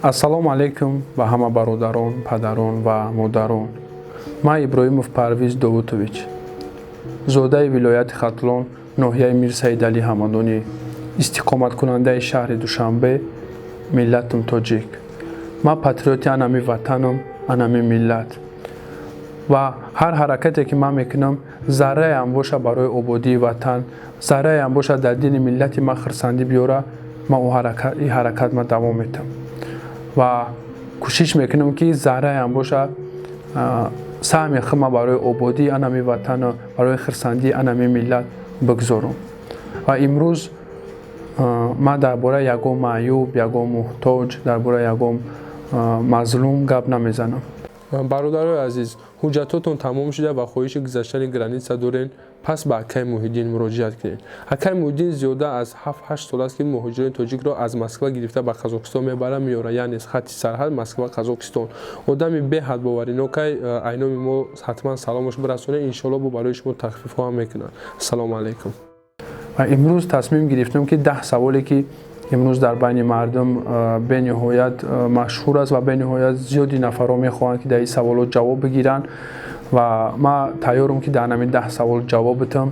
Ассалому алейкум ба ҳама бародарон, падарон ва модарон. Ман Иброҳимов Парвиз Довудович, зодаи вилояти Хатлон, ноҳияи Мир Саид Али Ҳамадонӣ, истиқоматкунандаи шаҳри Душанбе, миллатум тоҷик. Ман патриоти анами ватанам, анами миллат. Ва ҳар ҳаракате ки ман мекунам, зарраеам боша барои ободии ватан, зарраеам боша дар дили миллати ман хирсандӣ биёра, ман и ҳаракат ман давом медиҳам. Ва кӯшиш мекунам ки зарраеам боша саҳми хима барои ободии анами ватана, барои хирсандии анами миллат бигзорам. Ва имрӯз ман дар бораи ягон маъюб, ягон муҳтоҷ, дар бораи ягон мазлум гап намезанам. бародарои азиз, ҳуҷҷатотон тамом шуда ва хоҳиши гузаштани граница дорен, пас ба Акай Муҳиддин муроҷиат кунед. Акай Муҳиддин зиёда аз 7-8 сол аст ки муҳоҷирони тоҷикро аз Москва гирифта ба Қазоқистон мебара меёра, яъне хатти сарҳад Москва Қазоқистон. Одами беҳад боваринокай, айноми мо ҳатман саломаш бирасонед, иншоалло бо барои шумо тахфифҳо ҳам мекунад. Ассалому алайкум. Ва имрӯз тасмим гирифтам ки 10 саволе ки имрӯз дар байни мардум бениҳоят машҳур аст ва бениҳоят зиёди нафарҳо мехоҳанд ки дар ин саволот ҷавоб бигиранд ва ман тайёрам ки дар ҳамин 10 савол ҷавоб бидам.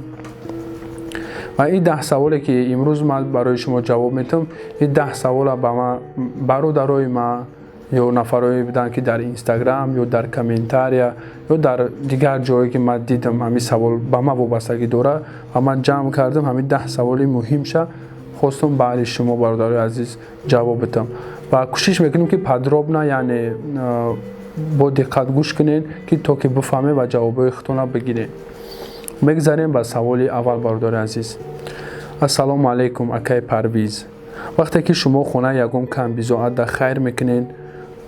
ва ин 10 саволе ки имрӯз ман барои шумо ҷавоб медиҳам, ин 10 савола ба ман бародарои ман ё нафарҳое буданд ки дар Инстаграм ё дар комментария ё дар дигар ҷое ки ман дидам ҳамин савол ба ман вобастагӣ дорад ва ман ҷамъ кардам ҳамин 10 саволи муҳимша хостум баъди шумо бародарои азиз ҷавоб бидам. ва кӯшиш мекунем ки подробна, яъне бо диққат гӯш кунед ки то ки бифаҳмед ва ҷавобҳои худтонро бигиред. мегзарем ба саволи аввал бародари азиз. Ассалому алайкум Акай Парвиз. вақте ки шумо хонаи ягон камбизоатда хайр мекунед,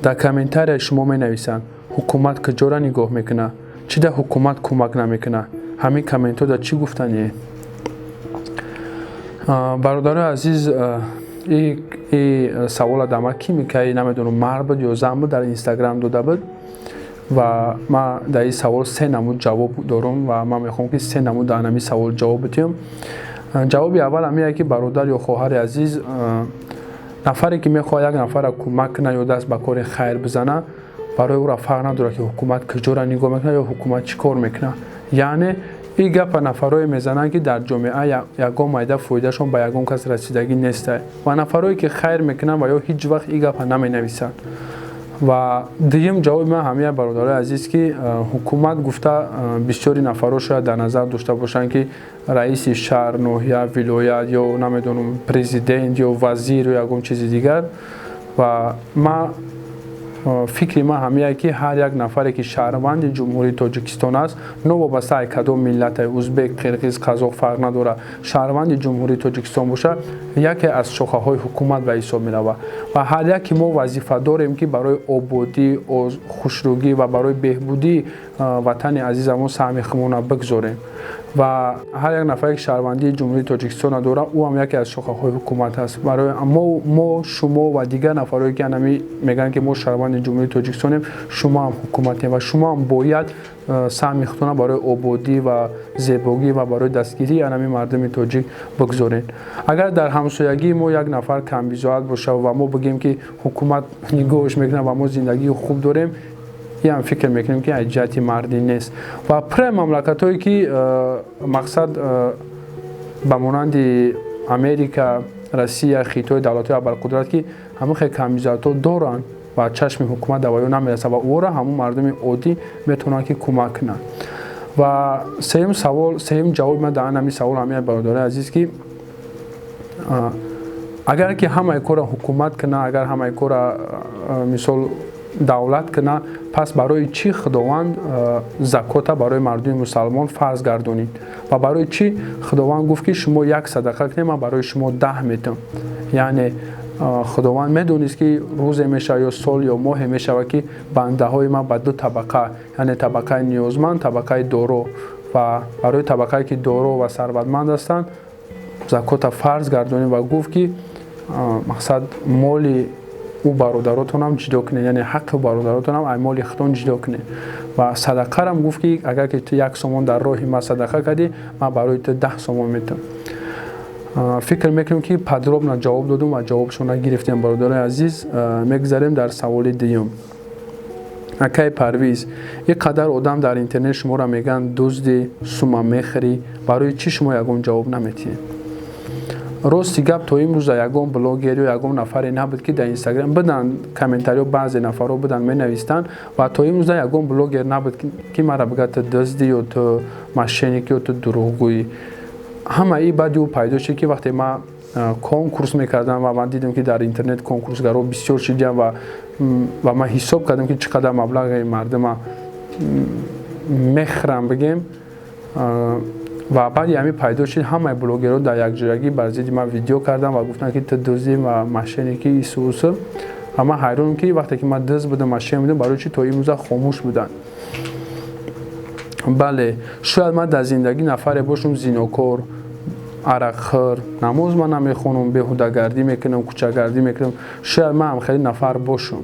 дар комментария шумо менависанд ҳукумат куҷора нигоҳ мекунад, чида ҳукумат кӯмак намекунад. ҳамин комментода чӣ гуфтанӣ? бародари азиз, савола дар ман кӣ мекай намедонам, мард буд ё зан буд, дар Инстаграм дода буд ва ман дар ин савол 3 намуд ҷавоб дорам ва ман мехоҳам ки 3 намуд дар ҳамин савол ҷавоб бидиҳам. ҷавоби аввал ҳамин ки бародар ё хоҳари азиз, нафаре ки мехоҳад як нафарро кӯмак кунад ё даст ба кори хайр бизанад, барои ӯро фарқ надорад ки ҳукумат куҷора нигоҳ мекунад ё ҳукумат чӣ кор мекунад. яъне ин гапа нафарое мезананд ки дар ҷомеа ягон майда фоидашон ба ягон кас расидагӣ нестад ва нафарое ки хайр мекунанд ва ё ҳеҷ вақт ин гапа наменависанд. ва дуюм ҷавоби ман ҳамин бародари азиз ки ҳукумат гуфта бисёри нафарҳо шояд дар назар дошта бошанд ки раиси шаҳр, ноҳия, вилоят ё намедонам президент ё вазир ё ягон чизи дигар. ва ман фикри ман ҳамин ки ҳар як нафаре ки шаҳрванди ҷумҳурии Тоҷикистон аст, новобаста ай кадом миллате, узбек, қирғиз, қазоқ фарқ надорад, шаҳрванди ҷумҳурии Тоҷикистон боша, яке аз шохаҳои ҳукумат ба ҳисоб меравад. ва ҳар яки мо вазифа дорем ки барои ободӣ, хушрӯгӣ ва барои беҳбудии ватани азизамон саҳми худмонро бигзорем. ва ҳар як нафаре ки шаҳрвандии ҷумҳурии Тоҷикистон дорад, ӯ ҳам яке аз шохаҳои ҳукумат аст. барои мо шумо ва дигар нафарое ки анами мегӯянд ки мо шаҳрванди ҷумҳурии Тоҷикистонем, шумо ҳам ҳукуматем ва шумо ҳам бояд саҳми худтонро барои ободӣ ва зебогӣ ва барои дастгирии анами мардуми тоҷик бигзоред. агар дар ҳамсоягии мо як нафар камбизоат боша ва мо бигем ки ҳукумат нигоҳш мекунад ва мо зиндагии хуб дорем, ям фикр мекунем ки аз ҷиҳати мардӣ нест. ва пура мамлакатҳое ки мақсад ба монанди Америка, Россия, Хитой, давлатҳои абарқудрат ки ҳамин хел камбизоатҳо доранд ва чашми ҳукумат давоё намерасад ва ӯро ҳамон мардуми оддӣ метавонанд ки кӯмак кунанд. ва сеюм ҷавоби ман дар ҳамин савол ҳамин бародари азиз ки агар ки ҳамаи кора ҳукумат кунад, агар ҳамаи кора мисол давлат кунад, пас барои чӣ худованд закота барои мардуми мусалмон фарз гардонид ва барои чӣ худованд гуфт ки шумо 1 садақа кунед, ман барои шумо 10 медиҳам. яъне худованд медонист ки рӯзе мешавад ё сол ё моҳе мешавад ки бандаҳои ман ба 2 табақа, яъне табақаи ниёзманд, табақаи доро, ва барои табақае ки доро ва сарватманд ҳастанд закота фарз гардонид ва гуфт ки мақсад моли ӯ бародаротонам ҷудо кунед, яъне ҳаққи бародаротонам ай моли худтон ҷудо кунед. ва садақарам гуфт ки агар ки ту 1 сомон дар роҳи ман садақа кардӣ, ман барои ту 10 сомон медиҳам. فکر میکنم که پدرام جواب دادم و جوابشون را گرفتیم. برادرای عزیز، میگذاریم در سوال دیگه. اکای پرویز، یک قدر آدم در اینترنت شما را میگن دزد، سوم میخری، برای چی شما یگون جواب نمیتین؟ راستی گپ تا امروز یگون بلاگر یا یگون نفری نبود که در اینستاگرام بدن کامنتاری بعضی نفرها بدن می نویسن و تا امروز یگون بلاگر نبود که مرا بگه تو دزدی یا تو مشینیکی یا تو دروغگویی. همه این بعدی او پیدا شد که وقتی ما کنکورس میکردم و من دیدم که در اینترنت کنکورسگرها بسیار شدیم و من حساب کردم که چقدر مبلغ مردم میخرم بگیم و بعد همین پیدا شد همه بلاگرها در یک جایگی بر ضد من ویدیو کردم و گفتن که تو دزدی و مشینیکی سوسه. اما حیرانم که وقتی که من دزد بودم ماشین بودم برای چی تا این روزا خاموش بودن. بله، شاید من در زندگی نفر باشم زینوکار، عرقخور، نماز من نمیخونم، بیهوده‌گردی میکنم، کوچه‌گردی میکنم. شاید من هم خیلی نفر باشم،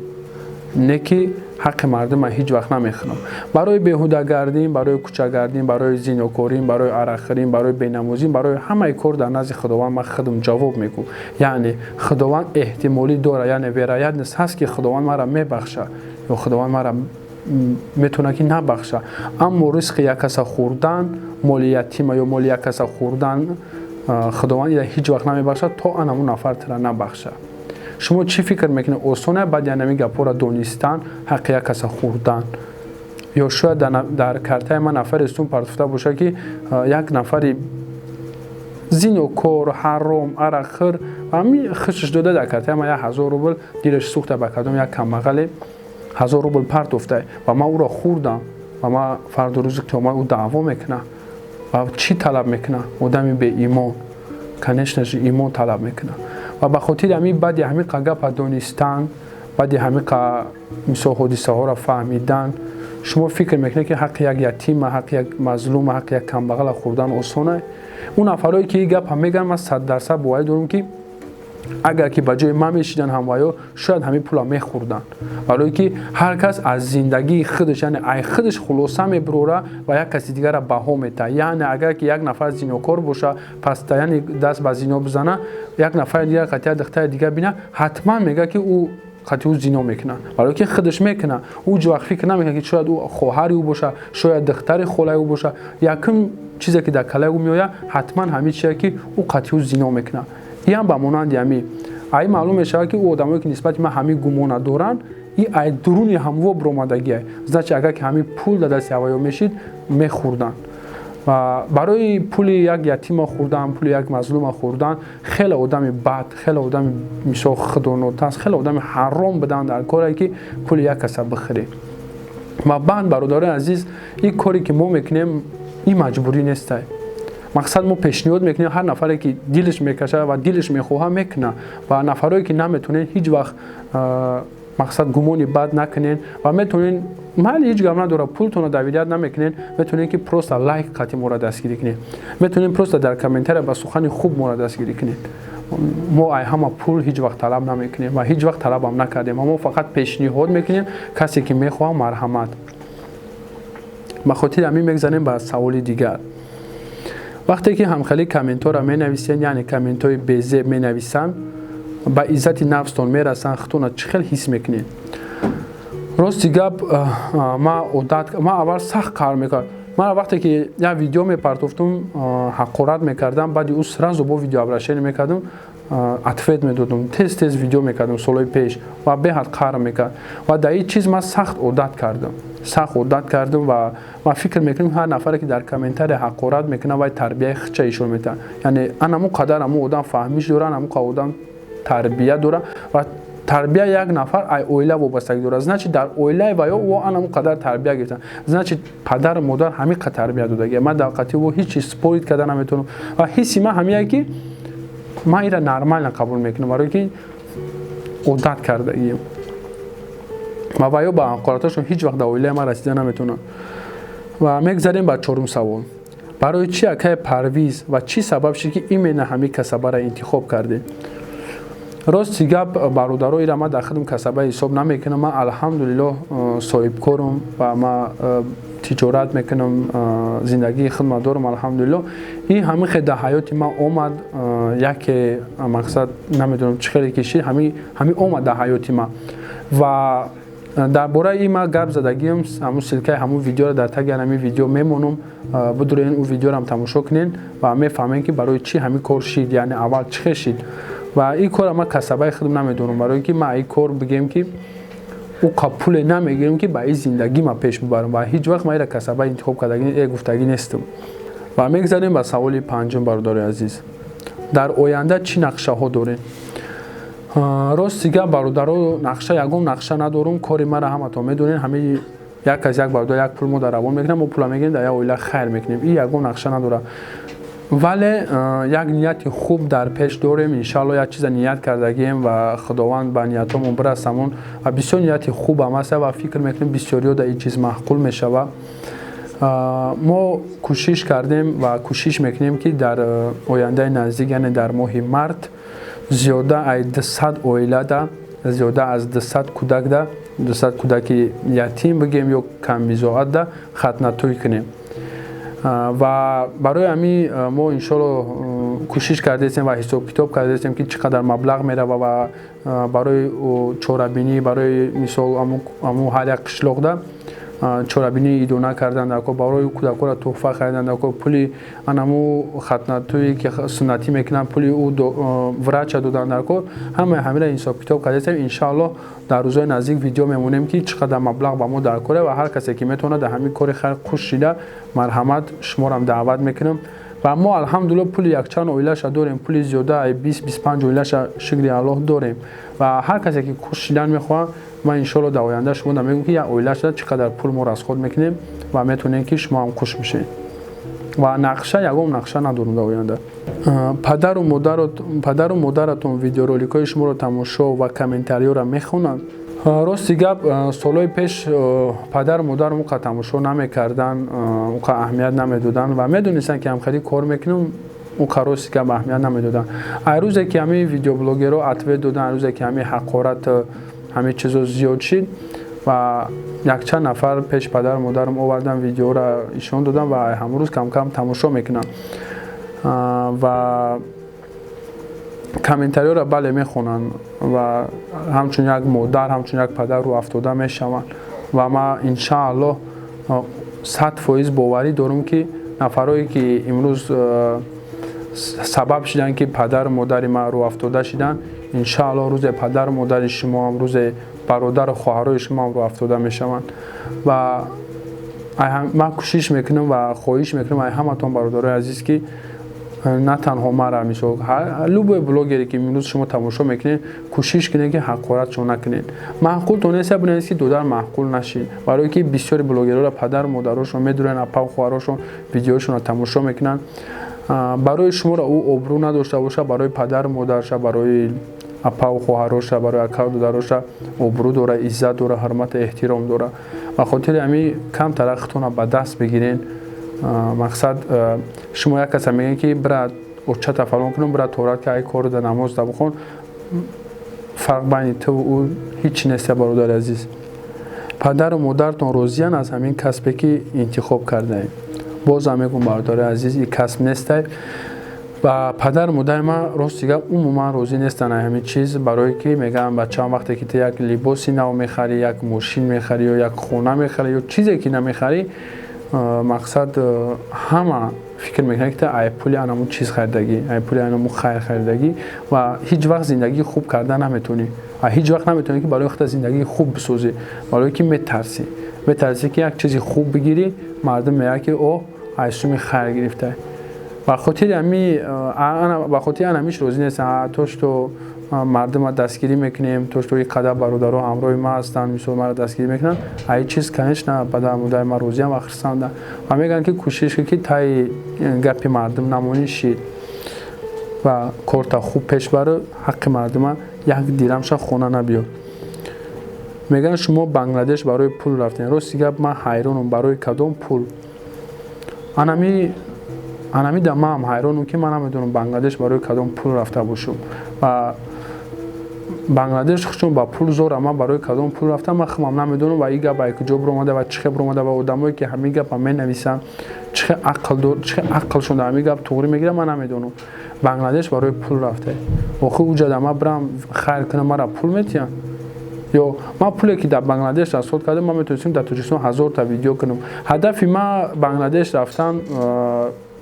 نه که حق مردم من هیچ وقت نمیخونم. برای بیهوده‌گردی، برای کوچه‌گردی، برای زینوکاری، برای عرقخوری، برای بینمازی، برای همه کار در نزد خداوند من خودم جواب میگم. یعنی خداوند احتمالی داره، یعنی ولایت نیست هست که خداوند مرا میبخشه یا خداوند مرا میتونه که نبخشه. اما رزق یک کس خوردن، مال یتیم یا مال یک کس خوردن خداوند هیچ وقت نمیبخشه تا اون نفر تر نبخشه. شما چی فکر میکنید آسونه بعد یعنی گپا را دونستن حق یک کس خوردن؟ یا شاید در کارتای من نفر استون پرتفته باشه که یک نفری زینوکار، حرام، عرقخور همین خشش داده در کارتای من 1000 روبل دیرش سوخته بکردم، یک کمقل 1000 روبل پرت افته و من او را خوردم و من فردا روز قیامت او دعوا میکنه و چی طلب میکنه؟ آدمی به ایمان کنشنش ایمان طلب میکنه و به خاطر همین بعد همین گپ دونستن، بعد همین مثلا حادثه ها را فهمیدن، شما فکر میکنید که حق یک یتیم، حق یک مظلوم، حق یک کمبغل خوردن آسانه؟ اون نفرایی که این گپ هم میگن من 100% باور دارم که اگر که بجای من میشیدن همویا شاید همین پولا میخوردن، ولی که هر کس از زندگی خودش یعنی ای خودش خلاصه میبروره و یک کسی دیگر را بها میده. یعنی اگر که یک نفر زینوکار باشه پس یعنی دست به زینا بزنه، یک نفر دیگر قطعا دختر دیگر بینه حتما میگه که او قطعا زینا میکنه، ولی که خودش میکنه او جو فکر نمیکنه که شاید او خواهری او باشه، شاید دختر خاله او باشه، یکم چیزی که در کله او میآید حتما همین چیزی که او قطعا زینا میکنه. این هم به مانند یمی ای معلوم میشه که او آدمایی که نسبت ما همین گمان دارن این ای درونی همو برآمدگی است. زاچ اگر که همین پول در دست هوایی میشید میخوردن و برای پول یک یتیم خوردن، پول یک مظلوم خوردن، خیلی آدم بد، خیلی آدم میشه خدانات است، خیلی آدم حرام بدن در کاری که پول یک کس بخره. و بعد برادر عزیز این کاری که ما میکنیم این مجبوری نیست. مقصد ما پیشنهاد میکنیم هر نفری که دلش میکشه و دلش میخواه میکنه و نفرایی که نمیتونن هیچ وقت مقصد گمانی بد نکنین و میتونین مال هیچ گام نداره پولتون رو دویدیت نمیکنین، میتونین که پروستا لایک قطعی مورد دستگیری کنین، میتونین پروستا در کامنتر با سخن خوب مورد دستگیری کنین. ما ای همه پول هیچ وقت طلب نمیکنیم و هیچ وقت طلب هم نکردیم، ما فقط پیشنهاد میکنیم کسی که میخواه مرحمت. به خاطر همین میگذاریم به سوال دیگر. وقتی که همخالی کامنت ها را می نویسین یعنی کامنت های بیزه می نویسن با عزت نفستون می رسن خطون چه خیلی حس میکنین؟ راستی گپ ما اول سخت کار میکرد. من وقتی که یک ویدیو می پرتفتم حقارت میکردم بعد او سرازو با ویدیو ابرشن میکردم اتفیت میدادم، تست ویدیو میکردم سالهای پیش و به حد کار میکرد و در این چیز من سخت عادت کردم و ما فکر میکنم هر نفری که در کامنتر حقارت میکنه و تربیت خچه ایشون میتن، یعنی انمو قدر همو آدم فهمیش داره، انمو آدم تربیت داره و تربیت یک نفر ای اویله وابستگی داره. زنچه در اویله و یا او انمو قدر تربیت گرفتن، زنچه پدر مادر همین قدر تربیت داده. من در قطعی و هیچ سپورت کردن نمیتونم و حسی من همیه که ما ایره نرمال قبول میکنم برای که عادت کرده ایم و باید با حقارتشون هیچ وقت در اویله ما رسیده نمیتونن. و میگذاریم با چهارم سوال. برای چی اکای پرویز و چی سبب شد که این همین کسبه را انتخاب کرده؟ рости гап бародаро ира ма дар худум касаба ҳисоб намекунам. Ман алҳамдулиллоҳ соҳибкорум ва ман тиҷорат мекунам, зиндагии худма дорам алҳамдулиллоҳ. Ин ҳамин хел дар ҳаёти ман омад, яке мақсад намедонам чӣ хеле кишид, ҳамин омад дар ҳаёти ман. Ва дар бораи ин ман гап задагиам, ҳамун силкаи ҳамун видеоро дар таги ҳамин видео мемонам. Бидурен ӯ видеорам тамошо кунен ва мефаҳмем ки барои чӣ ҳамин кор шид, яъне аввал чӣ хел шид. ва ин кора ман касабаи худам намедонам, барои ки ман ин кор бигем ки пуле намегирам ки ба ин зиндагӣ ман пеш бибарам ва ҳеҷ вақт ман ира касаба интихоб кардагӣ гуфтагӣ нестам. ва мегзарем ба саволи панҷум бародари азиз. Дар оянда чӣ нақшаҳо дорем? Рости гап бародаро, нақша ягон нақша надорум. Кори мара ҳаматон медонед, ҳамин як аз як бародар як пул мо дар равон мекунем, мо пула мегирем дар як оила хайр мекунем. Ин ягон нақша надорад. вале як нияти хуб дар пеш дорем. иншаалло як чиза ният кардагием ва худованд ба ниятомон бирасамон. Бисёр нияти хубам аст ва фикр мекунем бисёриё дар ин чиз маъқул мешавад. мо кӯшиш кардем ва кӯшиш мекунем ки дар ояндаи наздик, яъне дар моҳи март, зиёда аз 200 оилада, зиёда аз 200 кӯдакда, 200 кӯдаки ятим бигем ё камбизоатда хатнатӯй кунем. ва барои ҳамин мо иншоалло кӯшиш кардем ва ҳисоб китоб кардем ки чӣ қадар маблағ мерава ва барои чорабинӣ, барои мисол ҳамун ҳар як қишлоқда чорабинии идона кардан, барои кӯдакҳоро тӯҳфа харидан, пули анаму хатнатӯи ки суннатӣ мекунанд, пули ӯ врача додан, ҳамаи ҳамира ҳисоб китоб кардем. иншаалло дар рӯзҳои наздик видео мемонем ки чӣ қадар маблағ ба мо дар коре ва ҳар касе ки метавонад дар ҳамин кори хайр хуш шида марҳамат шуморам даъват мекунам. ва мо алҳамдулиллоҳ пули якчанд оилаша дорем, пули зиёда ай 20-25 оилаша шукри Аллоҳ дорем. ва ҳар касе ки хуш шидан мехоҳад, ман иншоалло дар оянда шумо мегӯям ки як оилаша чӣ қадар пул мо расход мекунем ва метавонем ки шумо ҳам хуш мешед. ва нақша ягон нақша надорум дар оянда. падару модаратон видеороликҳои шуморо тамошо ва комментариёро мехонанд. рости гап солҳои пеш падару модарам уқа тамошо намекардан, уқа аҳамият намедоданд ва медонистанд ки ҳамхелӣ кор мекунам, уқа рости гап аҳамият намедоданд. ай рӯзе ки ҳамин видеоблогерҳо ответ доданд, ай рӯзе ки ҳамин ҳақорат ҳамин чизо зиёд шид ва якчанд нафар пеш падару модарам овардан видеоро ишон додан ва ҳамрӯз кам тамошо мекунанд ва комментариёро бале мехонанд ва ҳамчун як модар, ҳамчун як падар рӯ афтода мешаванд. ва ман иншааллоҳ 100% боварӣ дорам ки нафарое ки имрӯз сабаб шиданд ки падару модари ман рӯ афтода шиданд, иншааллоҳ рӯзе падару модари шумо ҳам, рӯзе бародару хоҳарои шумо ҳам рӯ афтода мешаванд. ва ман кӯшиш мекунам ва хоҳиш мекунам ай ҳаматон бародарои азиз ки на танҳо мара, мисол любой блогере ки имрӯз шумо тамошо мекунед, кӯшиш кунед ки ҳақоратшон накунед. маъқултон нест бинависед ки додар маъқул нашид, барое ки бисёри блогерҳоро падару модарошон медурен, апа хоҳарошон видеошонро тамошо мекунанд. барои шуморо ӯ обрӯ надошта боша, барои падару модарша, барои апа хоҳароша, барои ака додароша обрӯ дора, иззат дора, ҳурмат, эҳтиром дора. ба хотири ҳамин кам тараққитонро ба даст бигирен. мақсад шумо як каса мегӯед ки бира очата фалон кунам, бира торат ки ай кору дар намоз да бхон, фарқ байни ту ӯ ҳеҷ нест. бародари азиз, падару модартон розиян аз ҳамин касбе ки интихоб кардаем? бозам мегӯям бародари азиз, ин касб нестай ва падару модари ман рости гап умуман розӣ нестанд аз ҳамин чиз, барое ки мегӯям бачаам вақте ки ту як либоси нав мехарӣ, як мошин мехарӣ ё як хона мехарӣ ё чизе ки намехарӣ, мақсад ҳама фикр мекунад ки ту ай пули анаму чиз харидагӣ, ай пули анаму хайр харидагӣ ва ҳеҷ вақт зиндагии хуб кардан наметавонӣ. ҳеҷ вақт наметавонӣ ки барои худат зиндагии хуб бисозӣ, барое ки метарсӣ ки як чизи хуб бигирӣ, мардум мегӯяд ки о ай суми хайр гирифта. ба хотири ҳамиш розӣ нестам. то што мардума дастгирӣ мекунем, то што ин қадар бародаро ҳамроҳи ман ҳастанд, мисол мара дастгирӣ мекунанд, ай чиз конечно падару модари ман розиам ва хирсанданд ва мегӯянд ки кӯшиш ки таи гапи мардум намонӣ шид ва корта хуб пеш бару, ҳаққи мардума як дирамша хона набиёд. мегӯянд шумо Бангладеш барои пул рафтем. рости гап ман ҳайронам, барои кадом пул? анамида ман ҳайронам ки ман намедонам Бангладеш барои кадом пул рафта бошам. ва бангладеш чун ба пул зор ама барои кадом пул рафтам ман худам намедонам ва ин гап ба куҷо биромада ва чӣ хебр омада ва одамое ки ҳамин гапа менависанд чӣ ақлшон дар ҳамин гап туғри мегирад ман намедонам. Бангладеш барои пул рафта охир уҷада ман бирам хайр кунам мара пул метиҳам ё ман пуле ки дар Бангладеш расход кардам ман метавонистам дар Тоҷикистон 1000 та видео кунам. Ҳадафи ман Бангладеш рафтан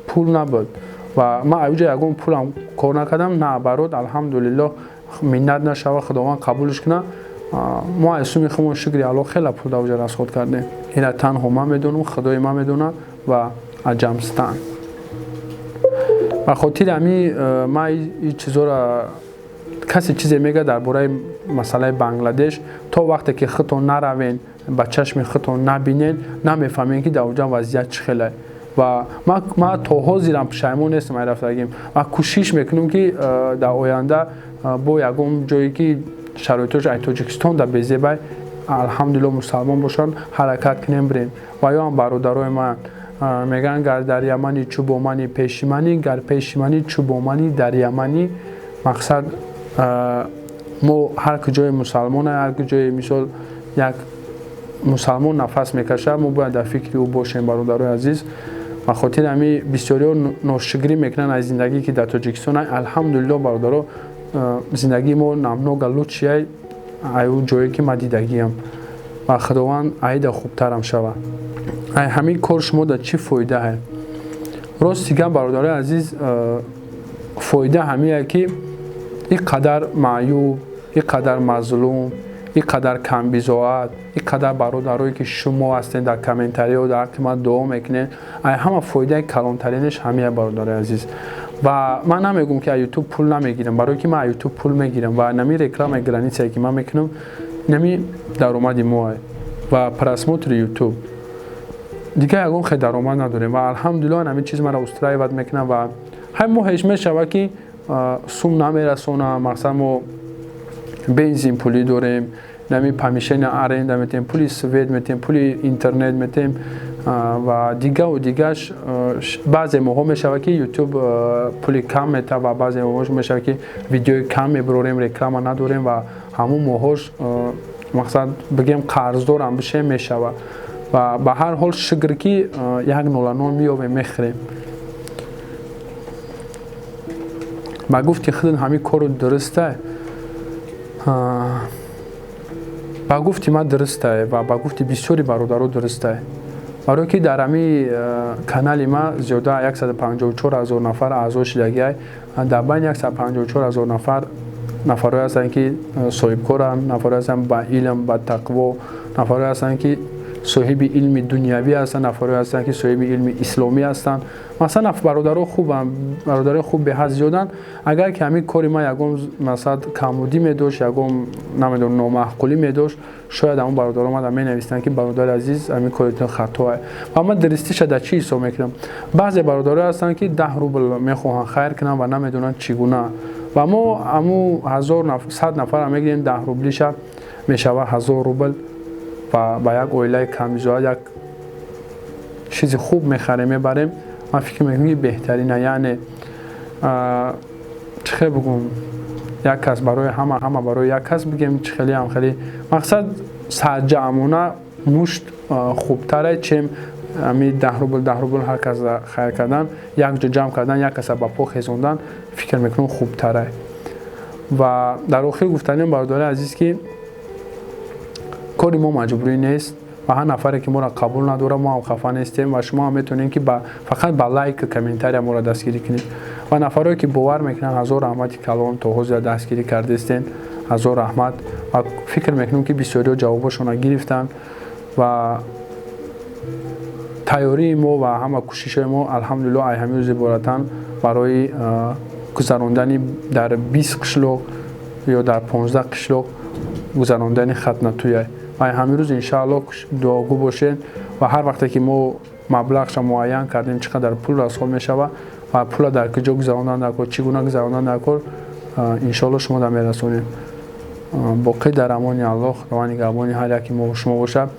пул набуд ва ман аюҷа ягон пулам кор накардам наоборот алҳамдулиллоҳ миннат нашава худованд қабулш кунад мо айсуми хумон шукри алло хеле пул дар уҷа расход кардем. Ина танҳо ман медонам худои ман медонад ва Аҷамстан. Ба хотири ҳамин ман ин чизора касе чизе мегӯяд дар бораи масъалаи Бангладеш то вақте ки худтон наравен ба чашми худтон набинен намефаҳмед ки дар уҷа вазъият чӣ хеле ва ман то ҳозирам пушаймон нестам ай рафтагим ва кӯшиш мекунам ки дар оянда бо ягон ҷое ки шароитош ай Тоҷикистон дар безебай алҳамдулиллоҳ мусалмон бошанд ҳаракат кунем бирем ва ё ҳам бародарои ман мегӯянд гар дар ямани чӯбомани пеши манӣ гар пеши манӣ чӯбомани дар яманӣ мақсад мо ҳар куҷои мусалмона ҳар куҷои мисол як мусалмон нафас мекашад мо бояд дар фикри ӯ бошем бародарои азиз ба хотири ҳамин бисёриҳо ношукрӣ мекунанд аз зиндагие ки дар Тоҷикистон алҳамдулиллоҳ бародаро зиндагии мо намнога лучши ай ӯ ҷое ки ман дидагиам ва худованд аида хубтарам шавад. Ай ҳамин кор шумо дар чӣ фоидаҳе? Рости гап бародарои азиз фоида ҳамие ки ин қадар маъюб ин қадар мазлум ин қадар камбизоат ин қадар бародарое ки шумо ҳастед дар комментариҳо дар ҳаққи ман дуо мекунед ай ҳама фоидаи калонтаринаш ҳамия бародарои азиз ва ман намегӯям ки аз ютуб пул намегирам барое ки ман аз ютуб пул мегирам ва нами рекламаи границае ки ман мекунам нами даромади моа ва просмотри ютуб дигар ягон хеле даромад надорем ва алҳамдулиллоҳ нами чиз мара устраиват мекунам ва ҳай мо ҳеҷ мешавад ки сум намерасонам мақсад мо бензин пулӣ дорем нами помещения аренда метем пули свет метем пули интернет метем ва дигару дигарш баъзе моҳо мешавад ки ютуб пули кам мета ва баъзе моҳош мешавад ки видеои кам мебарорем реклама надорем ва ҳамун моҳош мақсад бигем қарздорам бишем мешавад ва ба ҳар ҳол шукр ки як ноланон меёбем мехӯрем. ба гуфти худат ҳамин кору дурусте ба гуфти ман дурусте ва ба гуфти бисёри бародаро дурусте барое ки дар ҳамин канали ман зиёда 154 000 нафар аъзо шудагиай дар байни 154 000 нафар нафарое ҳастанд ки соҳибкоранд нафарое ҳастанд ба илм ба тақво нафарое ҳастанд ки соҳиби илми дунявӣ ҳастанд нафарое ҳастанд ки соҳиби илми исломӣ ҳастанд масалан бародаро хубанд бародарои хуб беҳад зиёданд агар ки ҳамин кори ман ягон масад камудӣ медошт ягон намедонам номаъқулӣ медошт шояд ҳамон бародаро ман менавистанд ки бародари азиз ҳамин коритон хатоае ва ман дурустиша дар чӣ ҳисоб мекунам баъзе бародаро ҳастанд ки 10 рубл мехоҳанд хайр кунанд ва намедонанд чӣ гуна ва мо ҳамун 100 нафарам мегирем 10 рублиша мешавад 1000 рубл ва ба як оилаи камбизоат як чизи хуб мехарем мебарем ман фикр мекунам ки беҳтарина яъне чӣ хел бигӯм як кас барои ҳама барои як кас бигем чӣ хеле ҳам хеле мақсад сарҷамона мушт хубтаре чем ами 10 рубл ҳар кас хайр кардан як ҷо ҷамъ кардан як каса ба по хезондан фикр мекунам хубтаре ва дар охир гуфтанем бародари азиз ки кори мо маҷбурӣ нест ва ҳар нафаре ки моро қабул надорад мо ҳам хафа нестем ва шумо ҳам метавонед ки фақат ба лайк комментария моро дастгирӣ кунед ва нафарое ки бовар мекунанд ҳазор раҳмати калон то ҳозир дастгирӣ кардастен ҳазор раҳмат ва фикр мекунам ки бисёриҳо ҷавобошонро гирифтанд ва тайёрии мо ва ҳама кӯшишҳои мо алҳамдулиллоҳ ай ҳамин рӯзи иборатанд барои гузарондани дар 20 қишлоқ ё дар 15 қишлоқ гузарондани хатнатӯя ай ҳамин рӯз иншааллоҳ дуогӯ бошед ва ҳар вақте ки мо маблағша муайян кардем чӣ қадар пул расход мешавад ва пула дар куҷо гузарондан дар кор чӣ гуна гузарондан дар кор иншоаллоҳ шумо дар мерасонем боқӣ дар амони аллоҳ худованди нигаҳбони ҳар яки мо шумо бошад